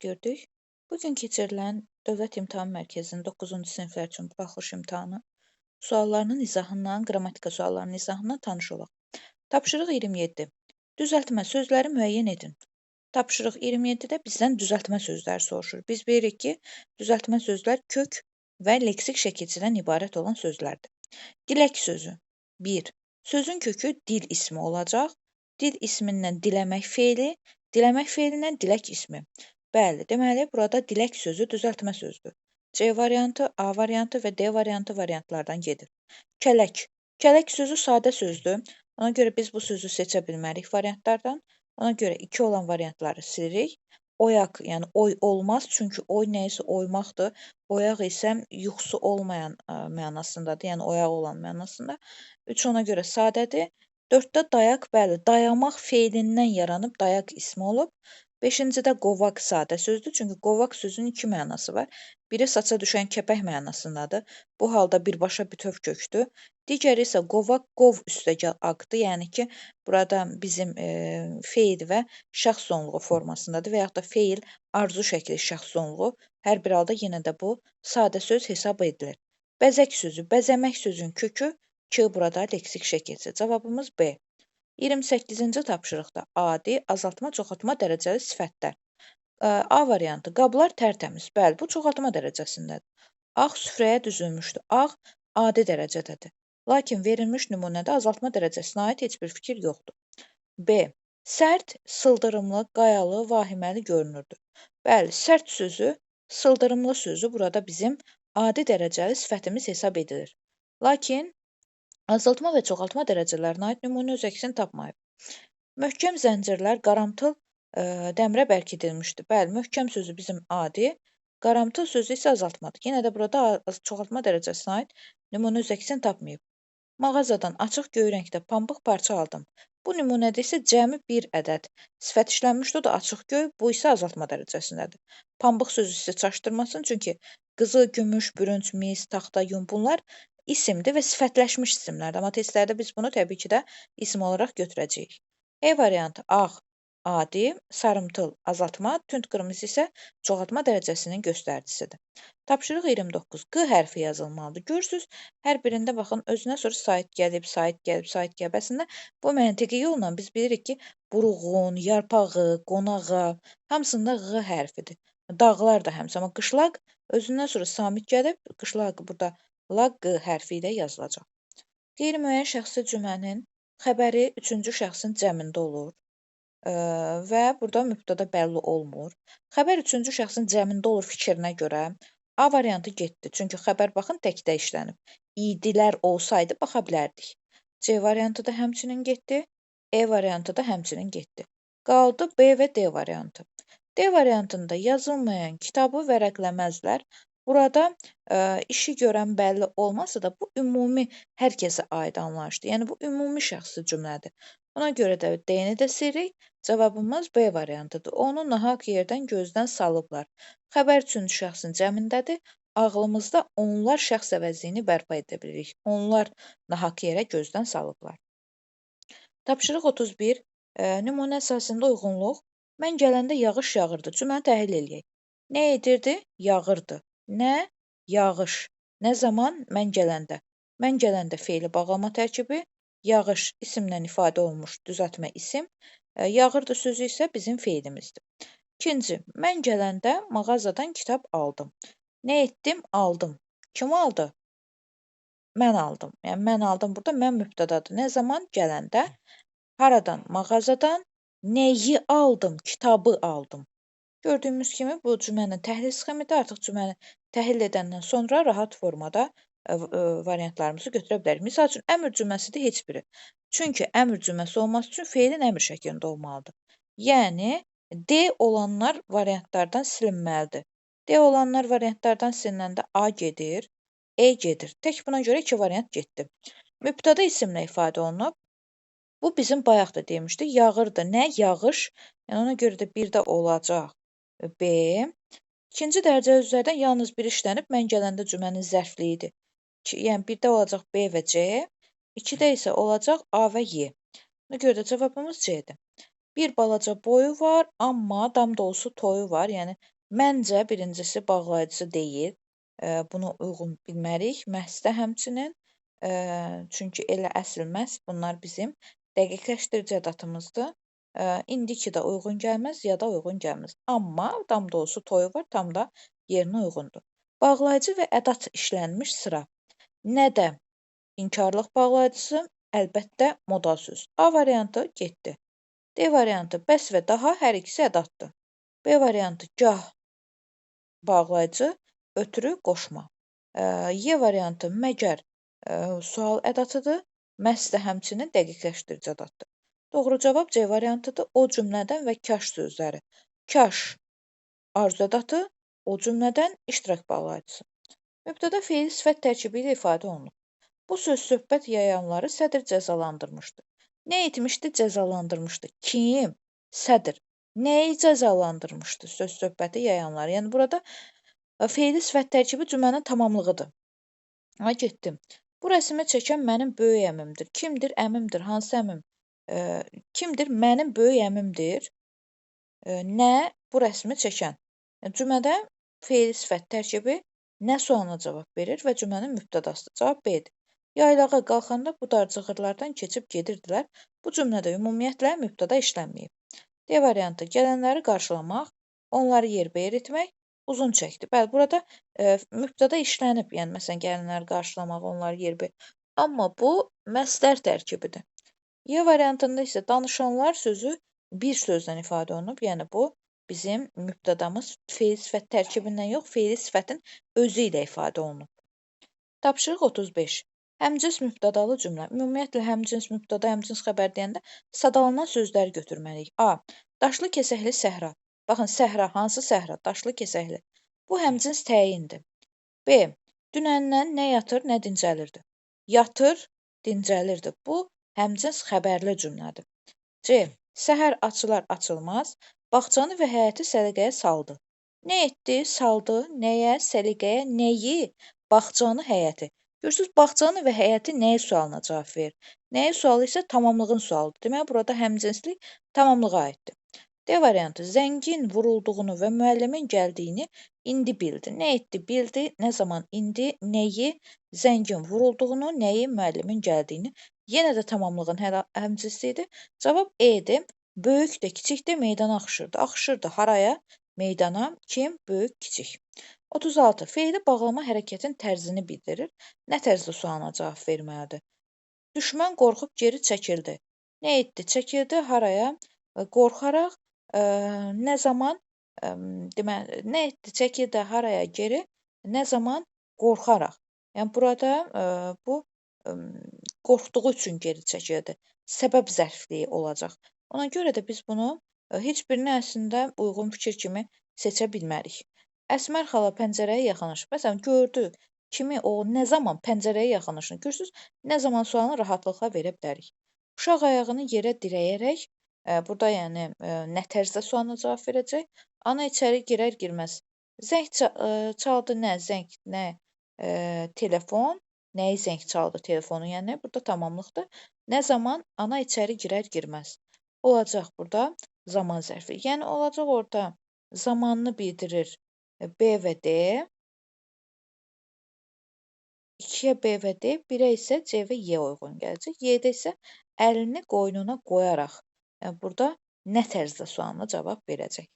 gördük. Bugün keçirilən Dövlət İmtahan Mərkəzinin 9-cu siniflər üçün buraxılış imtahanı suallarının izahından, qrammatika suallarının izahından tanış olaq. Tapşırıq 27. Düzəltmə sözləri müəyyən edin. Tapşırıq 27-də bizdən düzəltmə sözləri soruşur. Biz bilirik ki, düzəltmə sözlər kök və leksik şəkilçidən ibarət olan sözlərdir. Dilək sözü 1. Sözün kökü dil ismi olacaq. Dil ismindən diləmək feili, diləmək feilindən dilək ismi. Bəli, deməli, burada dilək sözü düzəltmə sözdür. C variantı, A variantı və D variantı variantlardan gedir. Kələk. Kələk sözü sadə sözdür. Ona görə biz bu sözü seçə bilmərik variantlardan. Ona görə 2 olan variantları silirik. Oyaq, yəni oy olmaz, çünki oy nəyisə oymaqdır. Oyaq isə yuxusu olmayan mənasındadır, yəni oyaq olan mənasında. 3 ona görə sadədir. 4-də dayaq, bəli, dayamaq feilindən yaranıb dayaq ismi olub. 5-cidə qovaq sadə sözdür, çünki qovaq sözünün 2 mənası var. Biri saça düşən kəpək mənasındadır. Bu halda birbaşa bütöv kökdür. Digəri isə qovaq, qov üstəgəl aqdır, yəni ki, burada bizim feil və şəxs sonluğu formasındadır və yaxud da feil arzu şəkli şəxs sonluğu. Hər bir halda yenə də bu sadə söz hesab edilir. Bəzək sözü, bəzəmək sözün kökü ki, burada leksik şəkilçi. Cavabımız B. 28-ci tapşırıqda adi, azaltma, çoxaltma dərəcəli sifətlər. A variantı, qablar tərtəmiz. Bəli, bu çoxaltma dərəcəsindədir. Ağ süfrəyə düzülmüşdür. Ağ adi dərəcədədir. Lakin verilmiş nümunədə azaltma dərəcəsinə aid heç bir fikir yoxdur. B. Sərt, sıldırımlı, qayalı, vahiməli görünürdü. Bəli, sərt sözü, sıldırımlı sözü burada bizim adi dərəcəli sifətimiz hesab edilir. Lakin azaltma və çoxaltma dərəcələrinə aid nümunə öz əksini tapmayıb. Möhkəm zəncirlər qaramtıl dəmrə bərkidilmişdi. Bəli, möhkəm sözü bizim adi, qaramtıl sözü isə azaltmadır. Yenə də burada çoxaltma dərəcəsinə aid nümunə öz əksini tapmayıb. Mağazadan açıq göy rəngdə pambıq parça aldım. Bu nümunədə isə cəmi bir ədəd sifət işlənmişdir, o da açıq göy, bu isə azaltma dərəcəsindədir. Pambıq sözü sizə çaşdırmasın, çünki qızıl, gümüş, bürünc, mis, taxta, yun bunlar isimdir və sifətləşmiş isimlərdir. Amma testlərdə biz bunu təbii ki də isim olaraq götürəcəyik. E variantı ağ, adi, sarımtıl, azaltma, tünd qırmızı isə çoxaltma dərəcəsinin göstəricisidir. Tapşırıq 29. Q hərfi yazılmalıdır. Görürsünüz, hər birində baxın, özünə sonra sait gəlib, sait gəlib, sait gəlbəsində bu məntiqi yolla biz bilirik ki, buruğun, yarpağı, qonağa, hamısında Q hərfidir. Dağlar da həmsə, amma qışlaq özündən sonra samit gəlib, qışlaq burada Q hərfi ilə yazılacaq. Qeyri-müəyyən şəxsi cümlənin xəbəri 3-cü şəxsin cəmində olur və burada mübtəda bəlli olmur. Xəbər 3-cü şəxsin cəmində olur fikrinə görə A variantı getdi. Çünki xəbər baxın təkdə işlənib. İdilər olsaydı baxa bilərdik. C variantı da həmçinin getdi. E variantı da həmçinin getdi. Qaldı B və D variantı. D variantında yazılmayan kitabı vərəqləməzlər. Burada işi görən bəlli olmasa da bu ümumi hər kəsə aid anlayışdır. Yəni bu ümumi şəxsi cümlədir. Ona görə də D-ni də silirik. Cavabımız B variantıdır. Onu nahaq yerdən gözdən salıblar. Xəbər üçüncü şəxsin cəmindədir. Ağlımızda onlar şəxs əvəzliyini bərpa edə bilirik. Onlar nahaq yerə gözdən salıblar. Tapşırıq 31. Nümunə əsasında uyğunluq. Mən gələndə yağış yağırdı. Cümləni təhlil eləyək. Nə edirdi? Yağırdı. Nə? Yağış. Nə zaman? Mən gələndə. Mən gələndə feili bağlama tərkibi. Yağış isimlə ifadə olmuş düzəltmə isim. Yağırdı sözü isə bizim feilimizdir. İkinci, mən gələndə mağazadan kitab aldım. Nə etdim? Aldım. Kim aldı? Mən aldım. Yəni mən aldım burada mən mübtədadır. Nə zaman? Gələndə. Haradan? Mağazadan. Nəyi aldım? Kitabı aldım. Gördüyümüz kimi bu cümlənin təhlil sxemidir. Artıq cümləni təhlil edəndən sonra rahat formada variantlarımızı götürə bilərik. Misal üçün, əmr cümləsidir heç biri. Çünki əmr cümləsi olması üçün feilin əmr şəklində olmalıdır. Yəni, D olanlar variantlardan silinməlidir. D olanlar variantlardan silinəndə A gedir, E gedir. Tək buna görə 2 variant getdi. Mübtəda isimlə ifadə olunub. Bu bizim bayaq da demişdik. Yağırdı. Nə? Yağış. Yəni, ona görə də bir də olacaq B. İkinci dərəcəli üzvlərdən yalnız biri işlənib, mən gələndə cümlənin zərfliyidir. Yəni, birdə olacaq B və C, 2-də isə olacaq A və Y. Ona görə də cavabımız C-dir. Bir balaca boyu var, amma dam dolusu toyu var. Yəni məncə birincisi bağlayıcı deyil. Bunu uyğun bilmərik. Məhsdə həmçinin, çünki elə əsl məhs bunlar bizim dəqiqləşdirici ədatımızdır. İndiki də uyğun gəlməz, ya da uyğun gəlməz. Amma dam dolusu toyu var, tam da yerinə uyğundur. Bağlayıcı və ədat işlənmiş sıra. Nədə? İnkarlıq bağlayıcısı, əlbəttə modal söz. A variantı getdi. D variantı bəs və daha hər ikisi ədatdır. B variantı gah bağlayıcı, ötürü qoşma. Y variantı məgər sual ədatıdır, məhz də həmçinin dəqiqləşdirici ədatdır. Doğru cavab C variantıdır. O cümlədən və kaş sözləri. Kaş arzu ədatı, o cümlədən iştirak bağlayıcısı. Mübtəda feil sifət tərkibi ilə ifadə olunub. Bu söz-söhbət yayanları sədr cəzalandırmışdı. Nə etmişdi? Cəzalandırmışdı. Kim? Sədr. Nəyi cəzalandırmışdı? Söz-söhbəti yayanları. Yəni burada feili sifət tərkibi cümlənin tamamlığıdır. Getdim. Bu rəsmi çəkən mənim böyük əmimdir. Kimdir? Əmimdir. Hansı əmim? Kimdir? Mənim böyük əmimdir. Nə? Bu rəsmi çəkən. Cümlədə feili sifət tərkibi nə sualına cavab verir və cümlənin mübtədasıdır. Cavab B-dir. Yaylağa qalxanda bu darcığırlardan keçib gedirdilər. Bu cümlədə ümumiyyətlə mübtəda işlənməyib. D variantı gələnləri qarşılamaq, onları yerbəyer etmək uzun çəkdi. Bəli, burada mübtəda işlənib, yəni məsələn gələnləri qarşılamaq, onları yerbəyer. Amma bu məsdər tərkibidir. Y variantında isə danışanlar sözü bir sözdən ifadə olunub, yəni bu bizim mübtədamız feil sifət tərkibindən yox, feil sifətin özü ilə ifadə olunub. Tapşırıq 35. Həmcins mübtədalı cümlə. Ümumiyyətlə, həmcins mübtəda, həmcins xəbər deyəndə sadalanan sözləri götürməliyik. A. Daşlı kəsəkli səhra. Baxın, səhra, hansı səhra? Daşlı kəsəkli. Bu həmcins təyindir. B. Dünəndən nə yatır, nə dincəlirdi. Yatır, dincəlirdi. Bu həmcins xəbərli cümlədir. C. Səhər açılar, açılmaz. Bağçanı və həyəti səliqəyə saldı. Nə etdi? Saldı. Nəyə? Səliqəyə. Nəyi? Bağçanı, həyəti. Görürsünüz, bağçanı və həyəti nəyi sualına cavab verir? Nəyi sualı isə tamamlığın sualıdır. Deməli, burada həmcinslik tamamlığa aiddir. D variantı. Zəngin vurulduğunu və müəllimin gəldiyini indi bildi. Nə etdi? Bildi. Nə zaman? İndi. Nəyi? Zəngin vurulduğunu, nəyi? Müəllimin gəldiyini. Yenə də tamamlığın həmcinsliyidir. Cavab E-dir. Böyük də, kiçik də meydana axışırdı. Axışırdı haraya? Meydana. Kim? Böyük, kiçik. 36. Feili bağlama hərəkətin tərzini bildirir. Nə tərzdə sualına cavab verməlidir? Düşmən qorxub geri çəkildi. Nə etdi? Çəkildi haraya? Qorxaraq, nə zaman? Deməli, nə etdi? Çəkildi haraya? Geri. Nə zaman? Qorxaraq. Yəni burada bu qorxduğu üçün geri çəkildi. Səbəb zərfliyi olacaq. Ona görə də biz bunu heç birini əslində uyğun fikir kimi seçə bilmərik. Əsmər xala pəncərəyə yaxınlaşıb. Məsələn, gördü kimi o nə zaman pəncərəyə yaxınlaşır. Görürsünüz, nə zaman sualını rahatlıqla verə bilərik. Uşaq ayağını yerə dirəyərək, burada yəni nə tərzdə sualına cavab verəcək? Ana içəri girər-girməz. Zəng çaldı nə? Zəng nə? Telefon. Nəyi zəng çaldı? Telefonu. Yəni burada tamamlıqdır. Nə zaman ana içəri girər-girməz. Olacaq burada zaman zərfi. Yəni olacaq orada zamanını bildirir. B və D, 2-yə B və D, 1-ə isə C və Y uyğun gələcək. Y-də isə əlini qoynuna qoyaraq, yəni burada nə tərzdə sualına cavab verəcək.